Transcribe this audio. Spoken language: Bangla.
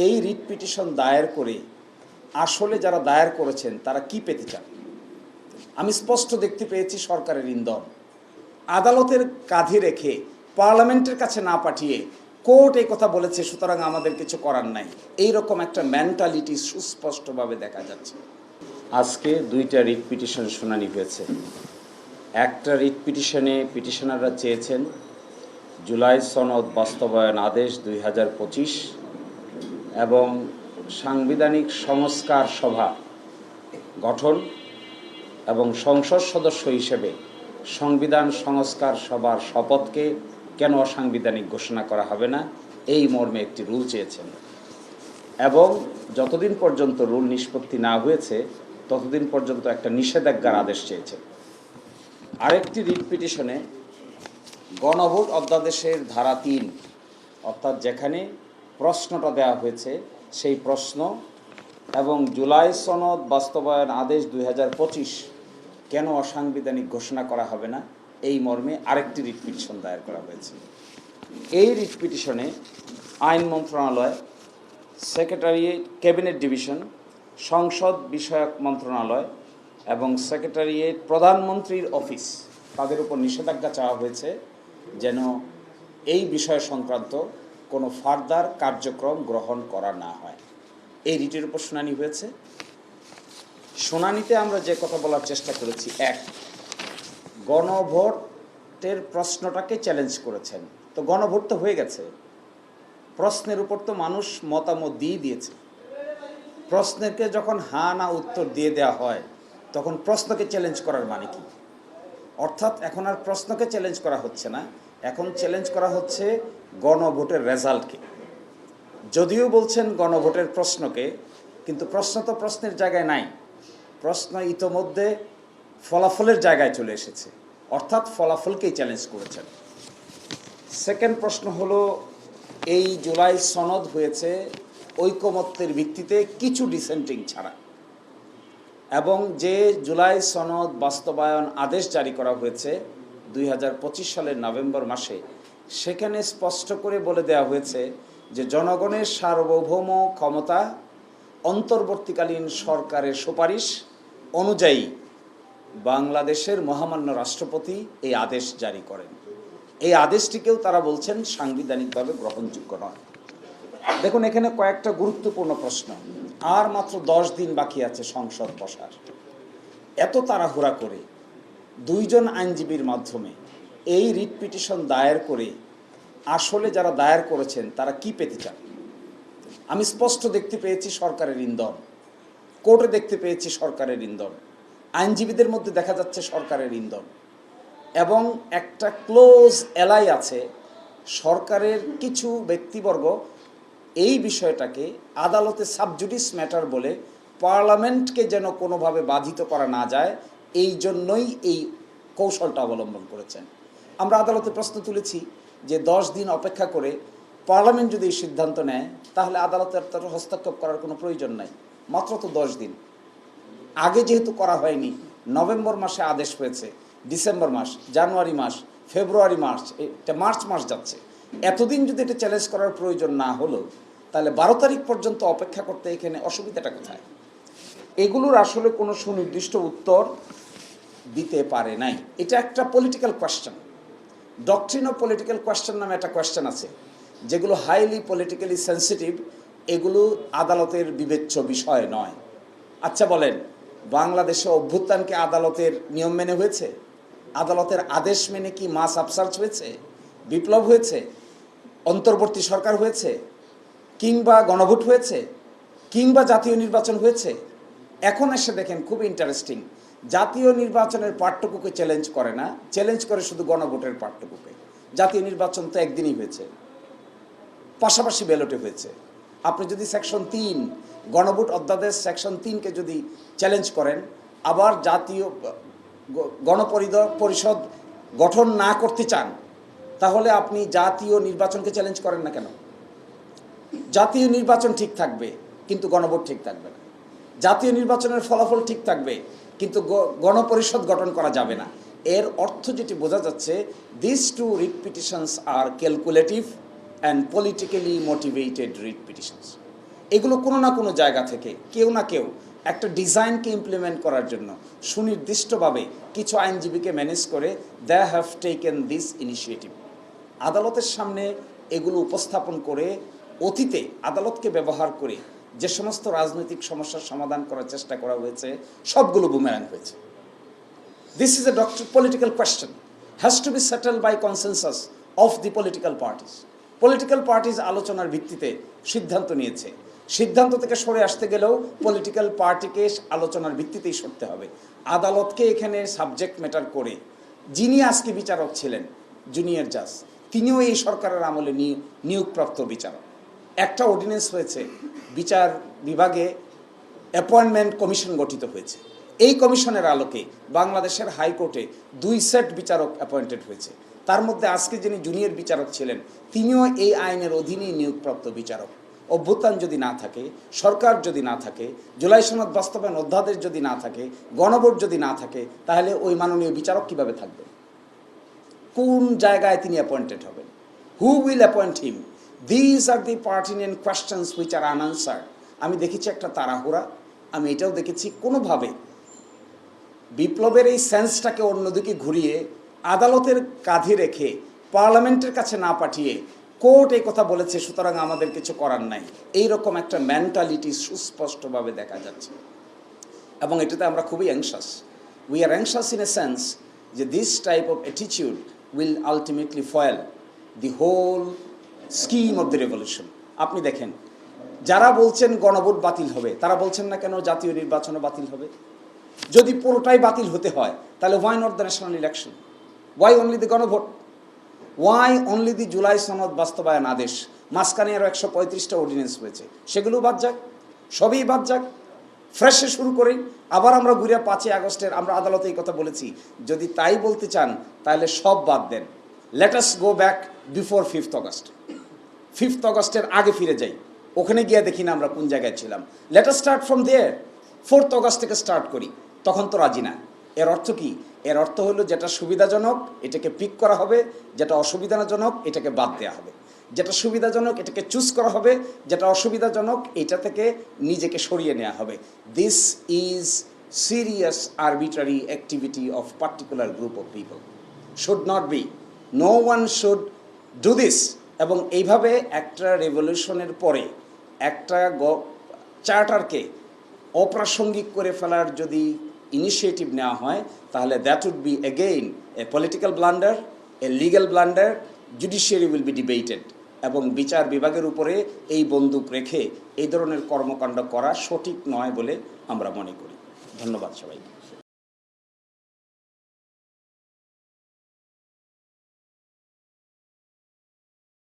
এই রিট পিটিশন দায়ের করে আসলে যারা দায়ের করেছেন তারা কি পেতে চান? আমি স্পষ্ট দেখতে পেয়েছি সরকারের ইন্ধন আদালতের কাঁধে রেখে পার্লামেন্টের কাছে না পাঠিয়ে কোর্ট এই কথা বলেছে, সুতরাং আমাদের কিছু করার নাই, এইরকম একটা মেন্টালিটি সুস্পষ্টভাবে দেখা যাচ্ছে। আজকে দুইটা রিট পিটিশন শুনানি হয়েছে। একটা রিট পিটিশনে পিটিশনাররা চেয়েছেন জুলাই সনদ বাস্তবায়ন আদেশ 2025 এবং সাংবিধানিক সংস্কার সভা গঠন এবং সংসদ সদস্য হিসেবে সংবিধান সংস্কার সভার শপথকে কেন অসাংবিধানিক ঘোষণা করা হবে না, এই মর্মে একটি রুল চেয়েছেন। এবং যতদিন পর্যন্ত রুল নিষ্পত্তি না হয়েছে ততদিন পর্যন্ত একটা নিষেধাজ্ঞার আদেশ চেয়েছেন। আরেকটি রিট পিটিশনে গণভোট অধ্যাদেশের ধারা 3 অর্থাৎ যেখানে প্রশ্নটা দেওয়া হয়েছে সেই প্রশ্ন এবং জুলাই সনদ বাস্তবায়ন আদেশ 2025 কেন অসাংবিধানিক ঘোষণা করা হবে না, এই মর্মে আরেকটি রিট পিটিশন দায়ের করা হয়েছে। এই রিট পিটিশনে আইন মন্ত্রণালয়, সেক্রেটারিয়েট, ক্যাবিনেট ডিভিশন, সংসদ বিষয়ক মন্ত্রণালয় এবং সেক্রেটারিয়েট, প্রধানমন্ত্রীর অফিস, তাদের উপর নিষেধাজ্ঞা চাওয়া হয়েছে যেন এই বিষয় সংক্রান্ত কোনো ফার্দার কার্যক্রম গ্রহণ করা না হয়। এই রিটের উপর শুনানি হয়েছে। শুনানিতে আমরা যে কথা বলার চেষ্টা করেছি, এক, গণভোটের প্রশ্নটাকে চ্যালেঞ্জ করেছেন। তো গণভোট তো হয়ে গেছে, প্রশ্নের উপর তো মানুষ মতামত দিয়েছে। প্রশ্নকে যখন হ্যাঁ না উত্তর দিয়ে দেওয়া হয় তখন প্রশ্নকে চ্যালেঞ্জ করার মানে কি? অর্থাৎ এখন আর প্রশ্নকে চ্যালেঞ্জ করা হচ্ছে না, এখন চ্যালেঞ্জ করা হচ্ছে গণভোটের রেজাল্টকে। যদিও বলছেন গণভোটের প্রশ্নকে, কিন্তু প্রশ্ন তো প্রশ্নের জায়গায় নাই, প্রশ্ন ইতোমধ্যে ফলাফলের জায়গায় চলে এসেছে, অর্থাৎ ফলাফলকেই চ্যালেঞ্জ করেছেন। সেকেন্ড প্রশ্ন হলো, এই জুলাই সনদ হয়েছে ঐকমত্যের ভিত্তিতে কিছু ডিসেন্টিং ছাড়া, এবং যে জুলাই সনদ বাস্তবায়ন আদেশ জারি করা হয়েছে 2025 সালের নভেম্বর মাসে, সেখানে স্পষ্ট করে বলে দেওয়া হয়েছে যে জনগণের সার্বভৌম ক্ষমতা অন্তর্বর্তীকালীন সরকারের সুপারিশ অনুযায়ী বাংলাদেশের মহামান্য রাষ্ট্রপতি এই আদেশ জারি করেন। এই আদেশটিকেও তারা বলছেন সাংবিধানিকভাবে গ্রহণযোগ্য নয়। দেখুন, এখানে কয়েকটা গুরুত্বপূর্ণ প্রশ্ন। আর মাত্র 10 দিন বাকি আছে সংসদ বসার। এত তাড়াহুড়া করে দুইজন আইনজীবীর মাধ্যমে এই রিট পিটিশন দায়ের করে আসলে যারা দায়ের করেছেন তারা কি পেতে চান? আমি স্পষ্ট দেখতে পেয়েছি সরকারের ইন্ধন, কোর্টে দেখতে পেয়েছি সরকারের ইন্ধন, আইনজীবীদের মধ্যে দেখা যাচ্ছে সরকারের ইন্ধন, এবং একটা ক্লোজ এলাই আছে সরকারের কিছু ব্যক্তিবর্গ এই বিষয়টাকে আদালতে সাবজুডিস ম্যাটার বলে পার্লামেন্টকে যেন কোনোভাবে বাধিত করা না যায়, এই জন্যই এই কৌশলটা অবলম্বন করেছেন। আমরা আদালতে প্রশ্ন তুলেছি যে 10 দিন অপেক্ষা করে পার্লামেন্ট যদি এই সিদ্ধান্ত নেয় তাহলে আদালতের তার হস্তক্ষেপ করার কোনো প্রয়োজন নাই, মাত্র তো 10 দিন। আগে যেহেতু করা হয়নি, নভেম্বর মাসে আদেশ হয়েছে, ডিসেম্বর মাস, জানুয়ারি মাস, ফেব্রুয়ারি মাস, এটা মার্চ মাস যাচ্ছে, এতদিন যদি এটা চ্যালেঞ্জ করার প্রয়োজন না হলো তাহলে 12 তারিখ পর্যন্ত অপেক্ষা করতে এখানে অসুবিধাটা কোথায়? এগুলোর আসলে কোনো সুনির্দিষ্ট উত্তর দিতে পারে নাই। এটা একটা political question, doctrine of political question নামে একটা কোয়েশ্চেন আছে, যেগুলো হাইলি পলিটিক্যালি সেন্সিটিভ, এগুলো আদালতের বিবেচ্য বিষয় নয়। আচ্ছা বলেন, বাংলাদেশে অভ্যুত্থানকে আদালতের নিয়ম মেনে হয়েছে? আদালতের আদেশ মেনে কি মাস আপসার্চ হয়েছে, বিপ্লব হয়েছে, অন্তর্বর্তী সরকার হয়েছে, কিংবা গণভোট হয়েছে, কিংবা জাতীয় নির্বাচন হয়েছে? এখন এসে দেখেন, খুব ইন্টারেস্টিং, জাতীয় নির্বাচনের পার্টটুকুকে চ্যালেঞ্জ করে না, চ্যালেঞ্জ করে শুধু গণভোটের পার্টটুকুকে। জাতীয় নির্বাচন তো একদিনই হয়েছে, পাশাপাশি ব্যালটে হয়েছে। আপনি যদি সেকশন 3 গণভোট অধ্যাদেশ সেকশন 3কে যদি চ্যালেঞ্জ করেন, আবার জাতীয় গণপরিষদ গঠন না করতে চান, তাহলে আপনি জাতীয় নির্বাচনকে চ্যালেঞ্জ করেন না কেন? জাতীয় নির্বাচন ঠিক থাকবে কিন্তু গণভোট ঠিক থাকবে না, জাতীয় নির্বাচনের ফলাফল ঠিক থাকবে কিন্তু গণপরিষদ গঠন করা যাবে না। এর অর্থ যেটি বোঝা যাচ্ছে, দিস টু রিট পিটিশনস আর calculative and politically motivated writ petitions. এগুলো কোনো না কোনো জায়গা থেকে কেউ না কেউ একটা ডিজাইনকে ইমপ্লিমেন্ট করার জন্য সুনির্দিষ্টভাবে কিছু আইনজীবীকে ম্যানেজ করে they have taken this initiative. আদালতের সামনে এগুলো উপস্থাপন করে অতীতে আদালতকে ব্যবহার করে যে সমস্ত রাজনৈতিক সমস্যার সমাধান করার চেষ্টা করা হয়েছে সবগুলো বুমেরাং হয়েছে। This is a political question has to be settled by consensus of the political parties. Political parties আলোচনার ভিত্তিতে সিদ্ধান্ত নিয়েছে। সিদ্ধান্ত থেকে সরে আসতে গেলেও পলিটিক্যাল পার্টিকে আলোচনার ভিত্তিতেই সরতে হবে। আদালতকে এখানে সাবজেক্ট ম্যাটার করে যিনি আজকে বিচারক ছিলেন জুনিয়র জাজ, তিনিও এই সরকারের আমলে নিয়োগপ্রাপ্ত বিচারক। একটা অর্ডিন্যান্স হয়েছে, বিচার বিভাগে অ্যাপয়েন্টমেন্ট কমিশন গঠিত হয়েছে। এই কমিশনের আলোকে বাংলাদেশের হাইকোর্টে 2 সেট বিচারক অ্যাপয়েন্টেড হয়েছে। তার মধ্যে আজকে যিনি জুনিয়র বিচারক ছিলেন তিনিও এই আইনের অধীনেই নিয়োগপ্রাপ্ত বিচারক। অভ্যুত্থান যদি না থাকে, সরকার যদি না থাকে, জুলাই সনদ বাস্তবায়ন অধ্যাদেশ যদি না থাকে, গণভোট যদি না থাকে, তাহলে ওই মাননীয় বিচারক কিভাবে থাকবে? কোন জায়গায় তিনি অ্যাপয়েন্টেড হবেন? Who will appoint him? These are the pertinent questions which are unanswered. আমি দেখেছি একটা তাড়াহুড়া, আমি এটাও দেখেছি কোনোভাবে বিপ্লবের এই সেন্সটাকে অন্যদিকে ঘুরিয়ে আদালতের কাঁধে রেখে পার্লামেন্টের কাছে না পাঠিয়ে কোর্ট এই কথা বলেছে সুতরাং আমাদের কিছু করার নাই, এইরকম একটা মেন্টালিটি সুস্পষ্টভাবে দেখা যাচ্ছে। এবং এটাতে আমরা খুবই anxious. We are anxious in a sense যে this type of attitude will ultimately foil the whole scheme of the revolution. আপনি দেখেন, যারা বলছেন গণভোট বাতিল হবে তারা বলছেন না কেন জাতীয় নির্বাচনও বাতিল হবে? যদি পুরোটাই বাতিল হতে হয় তাহলে why not the national election? Why only the গণভোট? ওয়াই অনলি দি জুলাই সনদ বাস্তবায়ন আদেশ? মাঝখানে আরও 135টা অর্ডিন্যান্স হয়েছে, সেগুলো বাদ যাক, সবই বাদ যাক, ফ্রেশে শুরু করি। আবার আমরা ঘুরে 5ই আগস্টের আমরা আদালতে এই কথা বলেছি, যদি তাই বলতে চান তাহলে সব বাদ দেন। Let us go back before 5th August. 5th অগস্টের আগে ফিরে যাই, ওখানে গিয়ে দেখি না আমরা কোন জায়গায় ছিলাম। Let us start from there. 4th August থেকে স্টার্ট করি। তখন তো রাজি না। এর অর্থ কি? এর অর্থ হলো যেটা সুবিধাজনক এটাকে পিক করা হবে, যেটা অসুবিধাজনক এটাকে বাদ দেওয়া হবে, যেটা সুবিধাজনক এটাকে চুজ করা হবে, যেটা অসুবিধাজনক এটা থেকে নিজেকে সরিয়ে নেওয়া হবে। This is serious arbitrary activity of particular group of people. Should not be, no one should do this. এবং এইভাবে একটা রেভলিউশনের পরে একটা চার্টারকে অপ্রাসঙ্গিক করে ফেলার যদি ইনিশিয়েটিভ নেওয়া হয় তাহলে that would be again a political blunder, a legal blunder. Judiciary will be debated. এবং বিচার বিভাগের উপরে এই বন্দুক রেখে এই ধরনের কর্মকাণ্ড করা সঠিক নয় বলে আমরা মনে করি। ধন্যবাদ সবাইকে।